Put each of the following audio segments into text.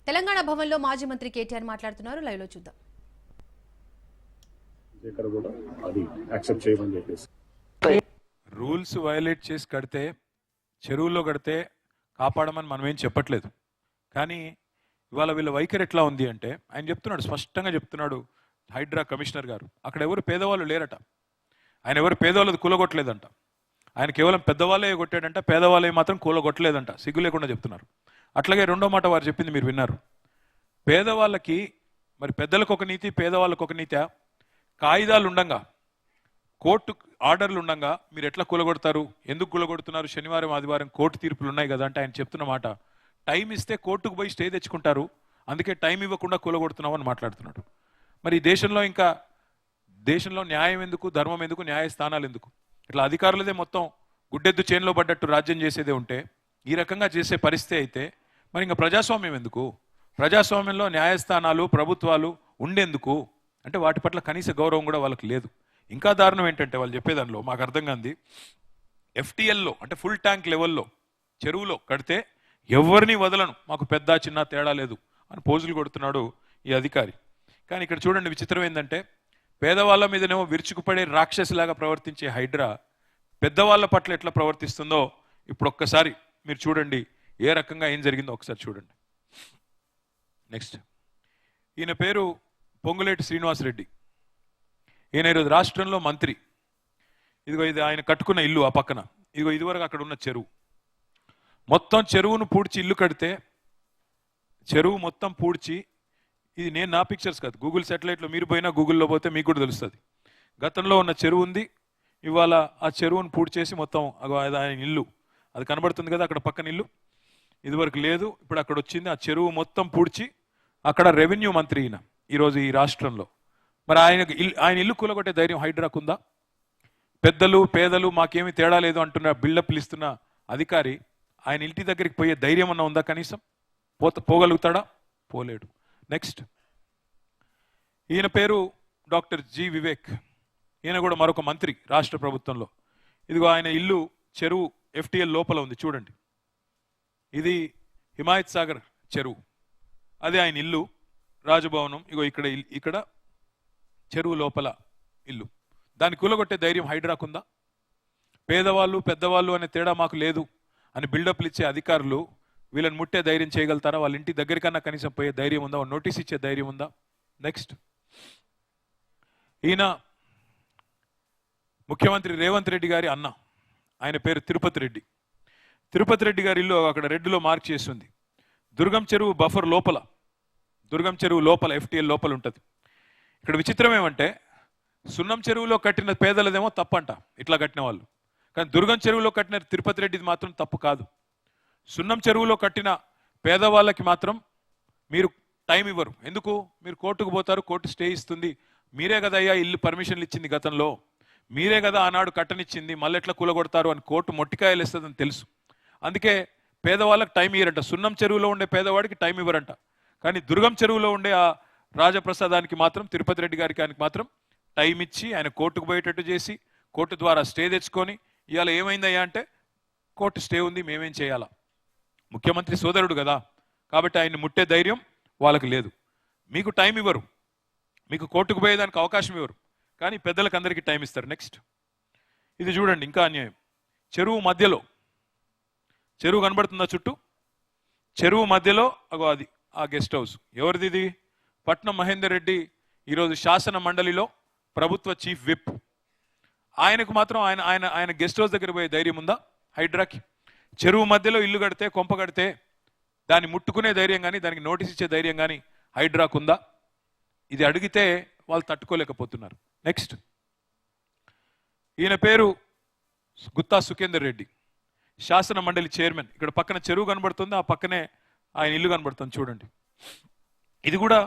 తెలంగాణ భవన్లో మాజీ మంత్రి కేటీఆర్ మాట్లాడుతున్నారు. లైవ్ లో చూద్దాం. ఇక్కడ కూడా అది యాక్సెప్ట్ చేయమని చెప్పేసి రూల్స్ వయలేట్ చేసి కడితే చెరువుల్లో కడితే కాపాడమని మనం ఏం చెప్పట్లేదు. కానీ ఇవాళ వీళ్ళ వైఖరి ఎట్లా ఉంది అంటే ఆయన చెప్తున్నాడు, స్పష్టంగా చెప్తున్నాడు హైడ్రా కమిషనర్ గారు, అక్కడ ఎవరు పేదవాళ్ళు లేరట, ఆయన ఎవరు పేదవాళ్ళది కూలగొట్టలేదంట, ఆయన కేవలం పెద్దవాళ్ళే కొట్టాడంట, పేదవాళ్ళే మాత్రం కూలగొట్టలేదంట. సిగ్గు లేకుండా చెప్తున్నారు. అట్లాగే రెండో మాట వారు చెప్పింది మీరు విన్నారు. పేదవాళ్ళకి మరి పెద్దలకు ఒక నీతి, పేదవాళ్ళకు ఒక నీతి. కాయిదాలు ఉండంగా, కోర్టు ఆర్డర్లు ఉండంగా మీరు ఎట్లా కూలగొడతారు, ఎందుకు కూలగొడుతున్నారు, శనివారం ఆదివారం కోర్టు తీర్పులు ఉన్నాయి కదా అంటే ఆయన చెప్తున్న మాట, టైం ఇస్తే కోర్టుకు పోయి స్టే తెచ్చుకుంటారు, అందుకే టైం ఇవ్వకుండా కూలగొడుతున్నాం అని మాట్లాడుతున్నాడు. మరి ఈ దేశంలో న్యాయం ఎందుకు, ధర్మం ఎందుకు, న్యాయస్థానాలు ఎందుకు? ఇట్లా అధికారులదే మొత్తం గుడ్డెద్దు చేనులో పడ్డట్టు రాజ్యం చేసేదే ఉంటే, ఈ రకంగా చేసే పరిస్థితి అయితే మరి ఇంకా ప్రజాస్వామ్యం ఎందుకు? ప్రజాస్వామ్యంలో న్యాయస్థానాలు ప్రభుత్వాలు ఉండేందుకు అంటే వాటి పట్ల కనీస గౌరవం కూడా వాళ్ళకి లేదు. ఇంకా దారుణం ఏంటంటే వాళ్ళు చెప్పేదానిలో మాకు అర్థం కాంది, FTLలో అంటే ఫుల్ ట్యాంక్ లెవెల్లో చెరువులో కడితే ఎవరిని వదలను, మాకు పెద్ద చిన్న తేడా లేదు అని పోజులు కొడుతున్నాడు ఈ అధికారి. కానీ ఇక్కడ చూడండి, విచిత్రం ఏంటంటే పేదవాళ్ళ మీదనేమో విరుచుకుపడే రాక్షసిలాగా ప్రవర్తించే హైడ్రా పెద్దవాళ్ళ పట్ల ఎట్లా ప్రవర్తిస్తుందో ఇప్పుడు ఒక్కసారి మీరు చూడండి, ఏ రకంగా ఏం జరిగిందో ఒకసారి చూడండి. నెక్స్ట్, ఈయన పేరు పొంగులేటి శ్రీనివాసరెడ్డి. ఈయన ఈరోజు రాష్ట్రంలో మంత్రి. ఇదిగో ఇది ఆయన కట్టుకున్న ఇల్లు, ఆ పక్కన ఇదిగో ఇదివరకు అక్కడ ఉన్న చెరువు, మొత్తం చెరువును పూడ్చి ఇల్లు కడితే చెరువు మొత్తం పూడ్చి, ఇది నేను నా పిక్చర్స్ కాదు, గూగుల్ శాటిలైట్లో మీరు పోయినా గూగుల్లో పోతే మీకు కూడా తెలుస్తుంది. గతంలో ఉన్న చెరువు ఉంది, ఇవాళ ఆ చెరువును పూడ్చేసి మొత్తం ఆయన ఇల్లు అది కనబడుతుంది కదా అక్కడ పక్కన ఇల్లు, ఇదివరకు లేదు ఇప్పుడు అక్కడ వచ్చింది. ఆ చెరువు మొత్తం పూడ్చి అక్కడ రెవెన్యూ మంత్రి ఈయన ఈరోజు ఈ రాష్ట్రంలో. మరి ఆయన ఇల్లు కూలగొట్టే ధైర్యం హైడ్రాకు ఉందా? పెద్దలు పేదలు మాకేమీ తేడా లేదు అంటున్న బిల్డప్లు ఇస్తున్న అధికారి ఆయన ఇంటి దగ్గరికి పోయే ధైర్యం అన్న ఉందా? కనీసం పోగలుగుతాడా? పోలేడు. నెక్స్ట్, ఈయన పేరు డాక్టర్ జి వివేక్. ఈయన కూడా మరొక మంత్రి రాష్ట్ర ప్రభుత్వంలో. ఇదిగో ఆయన ఇల్లు చెరువు FTL లోపల ఉంది చూడండి, ఇది హిమాయత్ సాగర్ చెరువు, అదే ఆయన ఇల్లు రాజభవనం. ఇగో ఇక్కడ చెరువు లోపల ఇల్లు. దాన్ని కూలగొట్టే ధైర్యం హైడ్రాకుందా? పేదవాళ్ళు పెద్దవాళ్ళు అనే తేడా మాకు లేదు అని బిల్డప్లు ఇచ్చే అధికారులు వీళ్ళని ముట్టే ధైర్యం చేయగలుగుతారా? వాళ్ళ ఇంటి దగ్గరికన్నా కనీసం పోయే ధైర్యం ఉందా? నోటీస్ ఇచ్చే ధైర్యం ఉందా? నెక్స్ట్, ఈయన ముఖ్యమంత్రి రేవంత్ రెడ్డి గారి అన్న, ఆయన పేరు తిరుపతి రెడ్డి. తిరుపతి రెడ్డి గారి ఇల్లు అక్కడ రెడ్డిలో మార్క్ చేస్తుంది. దుర్గం చెరువు బఫర్ లోపల, దుర్గం చెరువు లోపల FTL లోపల ఉంటుంది. ఇక్కడ విచిత్రం ఏమంటే సున్నం చెరువులో కట్టిన పేదలదేమో తప్పంట ఇట్లా కట్టిన వాళ్ళు, కానీ దుర్గం చెరువులో కట్టిన తిరుపతి రెడ్డిది మాత్రం తప్పు కాదు. సున్నం చెరువులో కట్టిన పేదవాళ్ళకి మాత్రం మీరు టైం ఇవ్వరు. ఎందుకు? మీరు కోర్టుకు పోతారు, కోర్టు స్టే ఇస్తుంది. మీరే కదా అయ్యా ఇల్లు పర్మిషన్లు ఇచ్చింది గతంలో, మీరే కదా ఆనాడు కట్టనిచ్చింది, మళ్ళీ ఎట్లా కూలగొడతారు అని కోర్టు మొట్టికాయలు ఇస్తుందని తెలుసు. అందుకే పేదవాళ్ళకి టైం ఇవ్వరంట. సున్నం చెరువులో ఉండే పేదవాడికి టైం ఇవ్వరంట, కానీ దుర్గం చెరువులో ఉండే ఆ రాజప్రసాదానికి మాత్రం, తిరుపతి రెడ్డి గారికి ఆయనకి మాత్రం టైం ఇచ్చి ఆయన కోర్టుకు పోయేటట్టు చేసి కోర్టు ద్వారా స్టే తెచ్చుకొని, ఇవాళ ఏమైందయ్యా అంటే కోర్టు స్టే ఉంది, మేమేం చేయాలా? ముఖ్యమంత్రి సోదరుడు కదా, కాబట్టి ఆయన్ని ముట్టే ధైర్యం వాళ్ళకి లేదు. మీకు టైం ఇవ్వరు, మీకు కోర్టుకు పోయేదానికి అవకాశం ఇవ్వరు, కానీ పెద్దలకు అందరికీ టైం ఇస్తారు. నెక్స్ట్, ఇది చూడండి, ఇంకా అన్యాయం. చెరువు మధ్యలో, చెరువు కనబడుతుందా చుట్టూ, చెరువు మధ్యలో అగో అది ఆ గెస్ట్ హౌస్. ఎవరిది ఇది? పట్నం మహేందర్ రెడ్డి ఈరోజు శాసన మండలిలో ప్రభుత్వ చీఫ్ విప్. ఆయనకు మాత్రం ఆయన గెస్ట్ హౌస్ దగ్గర పోయే ధైర్యం ఉందా హైడ్రాకి? చెరువు మధ్యలో ఇల్లు కడితే, కొంప కడితే దాన్ని ముట్టుకునే ధైర్యం కానీ, దానికి నోటీస్ ఇచ్చే ధైర్యం కానీ హైడ్రాకు ఉందా? ఇది అడిగితే వాళ్ళు తట్టుకోలేకపోతున్నారు. నెక్స్ట్, ఈయన పేరు గుత్తా సుఖేందర్ రెడ్డి, శాసన మండలి చైర్మన్. ఇక్కడ పక్కన చెరువు కనబడుతుంది, ఆ పక్కనే ఆయన ఇల్లు కనబడుతుంది చూడండి. ఇది కూడా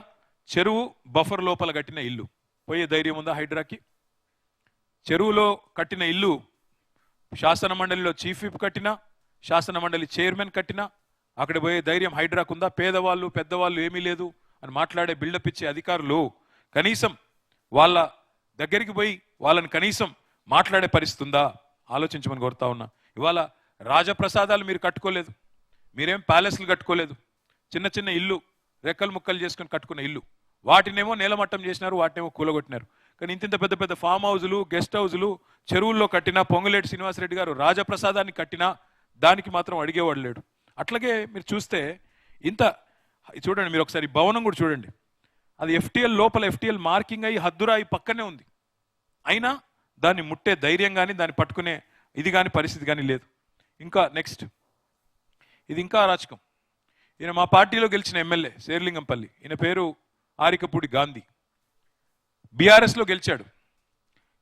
చెరువు బఫర్ లోపల కట్టిన ఇల్లు. పోయే ధైర్యం ఉందా హైడ్రాకి? చెరువులో కట్టిన ఇల్లు శాసన మండలిలో చీఫ్ విప్ కట్టినా, శాసన మండలి చైర్మన్ కట్టినా అక్కడ పోయే ధైర్యం హైడ్రాకు ఉందా? పేదవాళ్ళు పెద్దవాళ్ళు ఏమీ లేదు అని మాట్లాడే బిల్డప్ ఇచ్చే అధికారులు కనీసం వాళ్ళ దగ్గరికి పోయి వాళ్ళని కనీసం మాట్లాడే పరిస్థితి ఉందా? ఆలోచించమని కోరుతా ఉన్నా. ఇవాళ రాజప్రసాదాలు మీరు కట్టుకోలేదు, మీరేం ప్యాలెస్లు కట్టుకోలేదు, చిన్న చిన్న ఇల్లు రెక్కలు ముక్కలు చేసుకొని కట్టుకున్న ఇల్లు. వాటినేమో నేలమట్టం చేసినారు, వాటినేమో కూలగొట్టినారు. కానీ ఇంత పెద్ద పెద్ద ఫామ్ హౌజులు, గెస్ట్ హౌజులు, చెరువుల్లో కట్టినా, పొంగులేటి శ్రీనివాసరెడ్డి గారు రాజప్రసాదాన్ని కట్టినా దానికి మాత్రం అడిగేవాడు లేడు. అట్లాగే మీరు చూస్తే ఇంత చూడండి, మీరు ఒకసారి భవనం కూడా చూడండి, అది ఎఫ్టీఎల్ లోపల ఎఫ్టీఎల్ మార్కింగ్ అయ్యి హద్దురాయి పక్కనే ఉంది. అయినా దాన్ని ముట్టే ధైర్యం కానీ, దాన్ని పట్టుకునే ఇది కానీ పరిస్థితి కానీ లేదు. ఇంకా నెక్స్ట్, ఇది ఇంకా అరాచకం. ఈయన మా పార్టీలో గెలిచిన ఎమ్మెల్యే శేర్లింగంపల్లి, ఈయన పేరు ఆరికపూడి గాంధీ, బీఆర్ఎస్లో గెలిచాడు.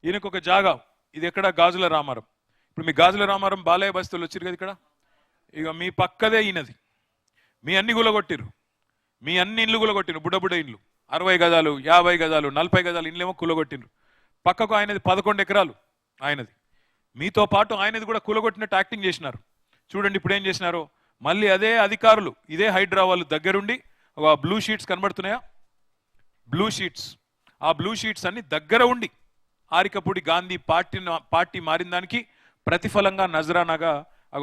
ఈయనకు ఒక జాగా, ఇది ఎక్కడ, గాజుల రామారం. ఇప్పుడు మీ గాజుల రామారం బాలయ్య బస్తీలు వచ్చారు కదా ఇక్కడ, ఇక మీ పక్కదే ఈయనది. మీ అన్ని గులగొట్టిరు, మీ అన్ని ఇండ్లు గులగొట్టిరు, బుడ్డ ఇండ్లు, 60 గజాలు, 50 గజాలు, 40 గజాలు ఇండ్లేమో కూలగొట్టిండ్రు. పక్కకు ఆయనది 11 ఎకరాలు ఆయనది. మీతో పాటు ఆయనది కూడా కూలగొట్టినట్టు యాక్టింగ్ చేసినారు. చూడండి ఇప్పుడు ఏం చేసినారో. మళ్ళీ అదే అధికారులు, ఇదే హైడ్రా వాళ్ళు దగ్గరుండి, బ్లూ షీట్స్ కనబడుతున్నాయా, బ్లూ షీట్స్, ఆ బ్లూ షీట్స్ అన్ని దగ్గర ఉండి ఆరికపూడి గాంధీ పార్టీ మారిన దానికి ప్రతిఫలంగా నజరానాగా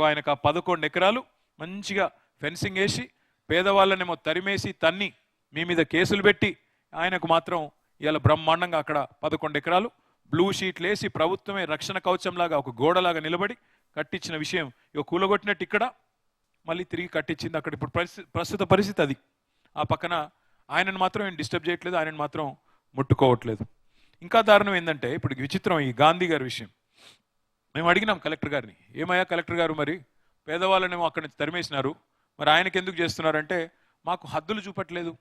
ఆయనకు ఆ 11 ఎకరాలు మంచిగా ఫెన్సింగ్ వేసి, పేదవాళ్ళనేమో తరిమేసి తన్ని మీ మీద కేసులు పెట్టి, ఆయనకు మాత్రం ఇవాళ బ్రహ్మాండంగా అక్కడ 11 ఎకరాలు బ్లూ షీట్లు వేసి ప్రభుత్వమే రక్షణ కవచంలాగా ఒక గోడలాగా నిలబడి కట్టించిన విషయం ఇక కూలగొట్టినట్టు ఇక్కడ మళ్ళీ తిరిగి కట్టించింది. అక్కడ ఇప్పుడు ప్రస్తుత పరిస్థితి అది. ఆ పక్కన ఆయనను మాత్రం ఏం డిస్టర్బ్ చేయట్లేదు, ఆయనను మాత్రం ముట్టుకోవట్లేదు. ఇంకా దారుణం ఏంటంటే, ఇప్పుడు విచిత్రం ఈ గాంధీ గారి విషయం. మేము అడిగినాం కలెక్టర్ గారిని, ఏమయ్యా కలెక్టర్ గారు, మరి పేదవాళ్ళనేమో అక్కడి నుంచి తరిమేసినారు, మరి ఆయనకి ఎందుకు చేస్తున్నారంటే, మాకు హద్దులు చూపట్లేదు,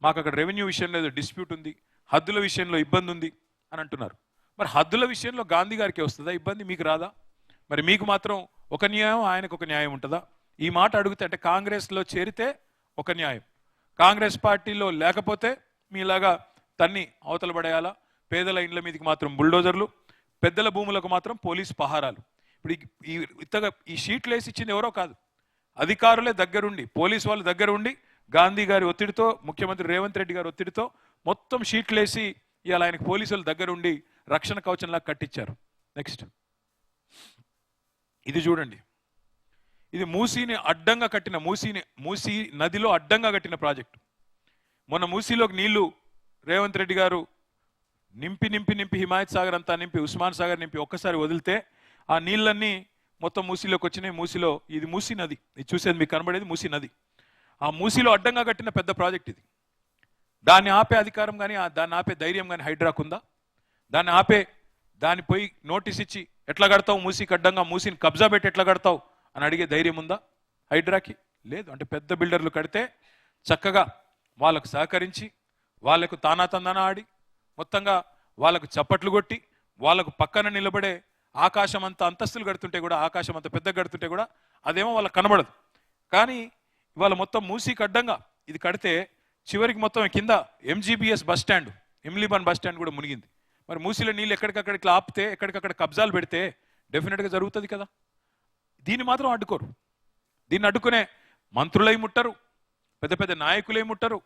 మాకు అక్కడ రెవెన్యూ విషయంలో ఏదో డిస్ప్యూట్ ఉంది, హద్దుల విషయంలో ఇబ్బంది ఉంది అని అంటున్నారు. మరి హద్దుల విషయంలో గాంధీ గారికి వస్తుందా ఇబ్బంది, మీకు రాదా? మరి మీకు మాత్రం ఒక న్యాయం, ఆయనకు ఒక న్యాయం ఉంటుందా? ఈ మాట అడిగితే, అంటే కాంగ్రెస్లో చేరితే ఒక న్యాయం, కాంగ్రెస్ పార్టీలో లేకపోతే మీలాగా తన్ని అవతల పడేయాలా? పేదల ఇండ్ల మీదకి మాత్రం బుల్డోజర్లు, పెద్దల భూములకు మాత్రం పోలీస్ పహారాలు. ఇప్పుడు ఈ షీట్లు వేసి ఇచ్చింది ఎవరో కాదు, అధికారులే దగ్గరుండి, పోలీసు వాళ్ళు దగ్గర ఉండి, గాంధీ గారి ఒత్తిడితో, ముఖ్యమంత్రి రేవంత్ రెడ్డి గారి ఒత్తిడితో మొత్తం షీట్లు వేసి ఇవాళ ఆయనకు పోలీసులు దగ్గర ఉండి రక్షణ కవచంలా కట్టించారు. నెక్స్ట్, ఇది చూడండి, ఇది మూసీని అడ్డంగా కట్టిన, మూసీ నదిలో అడ్డంగా కట్టిన ప్రాజెక్టు. మొన్న మూసీలోకి నీళ్లు రేవంత్ రెడ్డి గారు నింపి హిమాయత్ సాగర్ అంతా నింపి, ఉస్మాన్ సాగర్ నింపి ఒక్కసారి వదిలితే ఆ నీళ్ళన్నీ మొత్తం మూసీలోకి వచ్చినాయి. మూసీలో, ఇది మూసీ నది, ఇది చూసేది మీకు కనబడేది మూసీ నది. ఆ మూసీలో అడ్డంగా కట్టిన పెద్ద ప్రాజెక్ట్ ఇది. దాన్ని ఆపే అధికారం కానీ, దాన్ని ఆపే ధైర్యం కానీ హైడ్రాకుందా? దాన్ని పోయి నోటీస్ ఇచ్చి ఎట్లా కడతావు, మూసీకి అడ్డంగా మూసీని కబ్జా పెట్టి ఎట్లా కడతావు అని అడిగే ధైర్యం ఉందా హైడ్రాకి? లేదు. అంటే పెద్ద బిల్డర్లు కడితే చక్కగా వాళ్ళకు సహకరించి, వాళ్లకు తానాతందాన ఆడి, మొత్తంగా వాళ్ళకు చప్పట్లు కొట్టి, వాళ్ళకు పక్కన నిలబడే, ఆకాశం అంత అంతస్తులు కడుతుంటే కూడా, ఆకాశం అంత పెద్ద కడుతుంటే కూడా అదేమో వాళ్ళకి కనబడదు. కానీ ఇవాళ మొత్తం మూసీకి అడ్డంగా ఇది కడితే చివరికి మొత్తం కింద MGBS bus stand, Imlibun bus stand కూడా మునిగింది. మరి మూసీలో నీళ్ళు ఎక్కడికక్కడ ఇట్లా ఆపితే, ఎక్కడికక్కడ కబ్జాలు పెడితే డెఫినెట్గా జరుగుతుంది కదా. దీన్ని మాత్రం అడ్డుకోరు. దీన్ని అడ్డుకునే మంత్రులై ముట్టరు, పెద్ద పెద్ద నాయకులే ముట్టరు.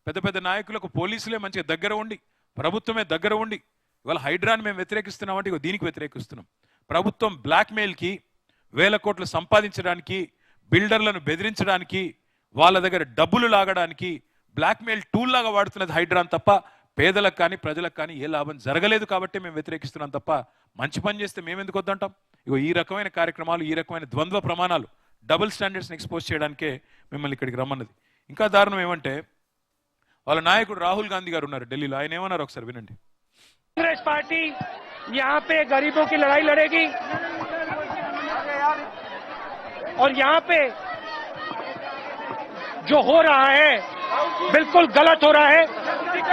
పెద్ద పెద్ద నాయకులకు పోలీసులే మంచిగా దగ్గర ఉండి, ప్రభుత్వమే దగ్గర ఉండి, ఇవాళ హైడ్రాని మేము వ్యతిరేకిస్తున్నామంటే ఇక దీనికి వ్యతిరేకిస్తున్నాం. ప్రభుత్వం బ్లాక్మెయిల్కి, 1000 కోట్లు సంపాదించడానికి, బిల్డర్లను బెదిరించడానికి, వాళ్ళ దగ్గర డబ్బులు లాగడానికి బ్లాక్మెయిల్ టూల్ లాగా వాడుతున్నది హైడ్రాన్ తప్ప పేదలకు కానీ ప్రజలకు కానీ ఏ లాభం జరగలేదు. కాబట్టి మేము వ్యతిరేకిస్తున్నాం తప్ప మంచి పని చేస్తే మేము ఎందుకు వద్దంటాం? ఇగో ఈ రకమైన కార్యక్రమాలు, ఈ రకమైన ద్వంద్వ ప్రమాణాలు, డబుల్ స్టాండర్డ్స్ని ఎక్స్పోజ్ చేయడానికే మిమ్మల్ని ఇక్కడికి రమ్మన్నది. ఇంకా దారుణం ఏమంటే, వాళ్ళ నాయకుడు రాహుల్ గాంధీ గారు ఉన్నారు ఢిల్లీలో, ఆయన ఏమన్నారు ఒకసారి వినండి. कांग्रेस पार्टी यहाँ पे गरीबों की लड़ाई लड़ेगी और यहाँ पे जो हो रहा है बिल्कुल गलत हो रहा है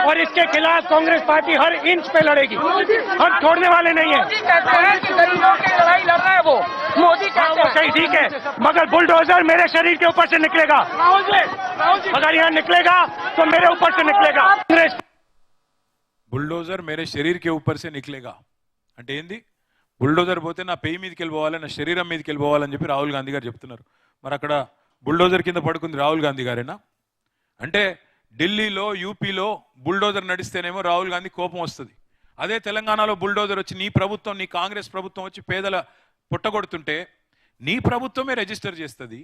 और इसके खिलाफ कांग्रेस पार्टी हर इंच पे लड़ेगी, हम छोड़ने वाले नहीं है। कहते हैं कि गरीबों की लड़ाई लड़ रहा है वो मोदी वो सही ठीक है, मगर बुलडोजर मेरे शरीर के ऊपर से निकलेगा। अगर यहाँ निकलेगा तो मेरे ऊपर से निकलेगा। कांग्रेस బుల్డోజర్ మేరే శరీర్ కే ఊపర్ సే నిక్లేగా అంటే ఏంది? బుల్డోజర్ పోతే నా పెయి మీదకి వెళ్ళిపోవాలి, నా శరీరం మీదకి వెళ్ళిపోవాలని చెప్పి రాహుల్ గాంధీ గారు చెప్తున్నారు. మరి అక్కడ బుల్డోజర్ కింద పడుకుంది రాహుల్ గాంధీ గారేనా? అంటే ఢిల్లీలో, యూపీలో బుల్డోజర్ నడిస్తేనేమో రాహుల్ గాంధీ కోపం వస్తుంది. అదే తెలంగాణలో బుల్డోజర్ వచ్చి, నీ ప్రభుత్వం, నీ కాంగ్రెస్ ప్రభుత్వం వచ్చి పేదల పుట్టగొడుతుంటే నీ ప్రభుత్వమే రిజిస్టర్ చేస్తుంది,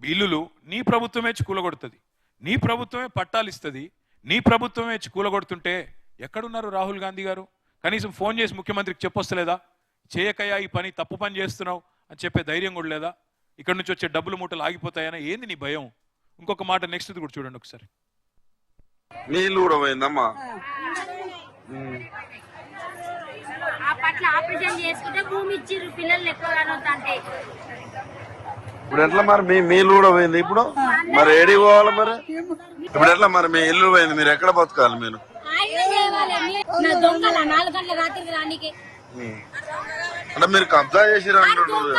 బిల్లులు నీ ప్రభుత్వమే కూలగొడుతుంది. నీ ప్రభుత్వమే పట్టాలు ఇస్తుంది, నీ ప్రభుత్వమే కూలగొడుతుంటే ఎక్కడున్నారు రాహుల్ గాంధీ గారు? కనీసం ఫోన్ చేసి ముఖ్యమంత్రికి చెప్పొస్తలేదా? చేయకయ్యా ఈ పని, తప్పు పని చేస్తున్నావు అని చెప్పే ధైర్యం కూడా లేదా? ఇక్కడ నుంచి వచ్చే డబ్బులు మూటలు ఆగిపోతాయనా? ఏంది నీ భయం? ఇంకొక మాట నెక్స్ట్ కూడా చూడండి ఒకసారి. మీ ఇల్లు కూడా పోయిందమ్మా. ఆ పట్ల ఆపరేషన్ చేసుకుంటే భూమి ఇచ్చిర్రు పిల్లలు ఎక్కువ అంటే ఇప్పుడు ఎట్లా మరి మీ ఇల్లు కూడా పోయింది? ఇప్పుడు మరి ఏడికి పోవాలి మరి? ఇప్పుడు ఎట్లా మరి మీ ఇల్లు పోయింది, మీరు ఎక్కడ బతకాలి? మీరు దొంగల 4 గంటల రాత్రికి రానికి అంటే మీరు కబ్జా చేసిరు అంటున్నారు.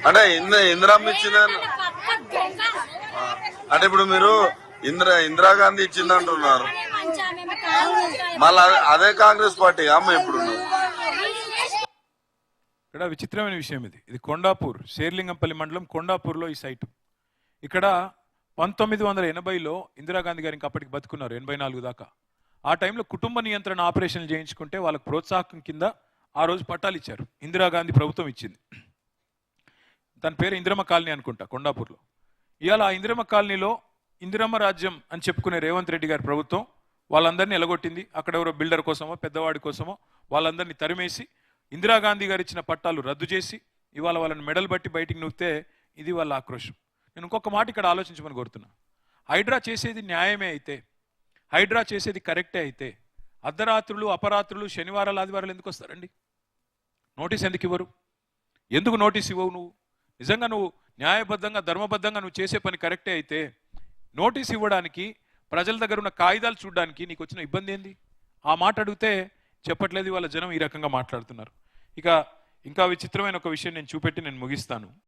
అంటే ఇందిరమ్మ ఇచ్చిందని అంటే ఇప్పుడు మీరు ఇందిరాగాంధీ ఇచ్చింది అంటున్నారు. మళ్ళీ అదే కాంగ్రెస్ పార్టీ అమ్మ ఇప్పుడు ఇక్కడ విచిత్రమైన విషయం ఇది కొండాపూర్, శేర్లింగంపల్లి మండలం కొండాపూర్లో ఈ సైటు. ఇక్కడ 1980లో ఇందిరాగాంధీ గారు ఇంకా అప్పటికి బతుకున్నారు, 84 దాకా. ఆ టైంలో కుటుంబ నియంత్రణ ఆపరేషన్లు చేయించుకుంటే వాళ్ళకు ప్రోత్సాహకం కింద ఆ రోజు పట్టాలు ఇచ్చారు, ఇందిరాగాంధీ ప్రభుత్వం ఇచ్చింది. దాని పేరు ఇందిరమ్మ కాలనీ అనుకుంటా కొండాపూర్లో. ఇవాళ ఆ ఇందిరమ్మ కాలనీలో ఇందిరమ్మ రాజ్యం అని చెప్పుకునే రేవంత్ రెడ్డి గారి ప్రభుత్వం వాళ్ళందరినీ ఎలగొట్టింది. అక్కడ ఎవరో బిల్డర్ కోసమో పెద్దవాడి కోసమో వాళ్ళందరినీ తరిమేసి ఇందిరాగాంధీ గారు ఇచ్చిన పట్టాలు రద్దు చేసి ఇవాళ వాళ్ళని మెడల్ బట్టి బయటికి నూకితే ఇది వాళ్ళ ఆక్రోషం. నేను ఇంకొక మాట ఇక్కడ ఆలోచించమని కోరుతున్నా. హైడ్రా చేసేది న్యాయమే అయితే, హైడ్రా చేసేది కరెక్టే అయితే, అర్ధరాత్రులు అపరాత్రులు శనివారాలు ఆదివారాలు ఎందుకు వస్తారండి? నోటీస్ ఎందుకు ఇవ్వరు? ఎందుకు నోటీస్ ఇవ్వవు? నువ్వు నిజంగా నువ్వు న్యాయబద్ధంగా ధర్మబద్ధంగా నువ్వు చేసే పని కరెక్టే అయితే నోటీస్ ఇవ్వడానికి, ప్రజల దగ్గర ఉన్న కాగితాలు చూడడానికి నీకు వచ్చిన ఇబ్బంది ఏంది? ఆ మాట అడిగితే చెప్పట్లేదు. వాళ్ళ జనం ఈ రకంగా మాట్లాడుతున్నారు. ఇంకా విచిత్రమైన ఒక విషయం నేను చూపెట్టి నేను ముగిస్తాను.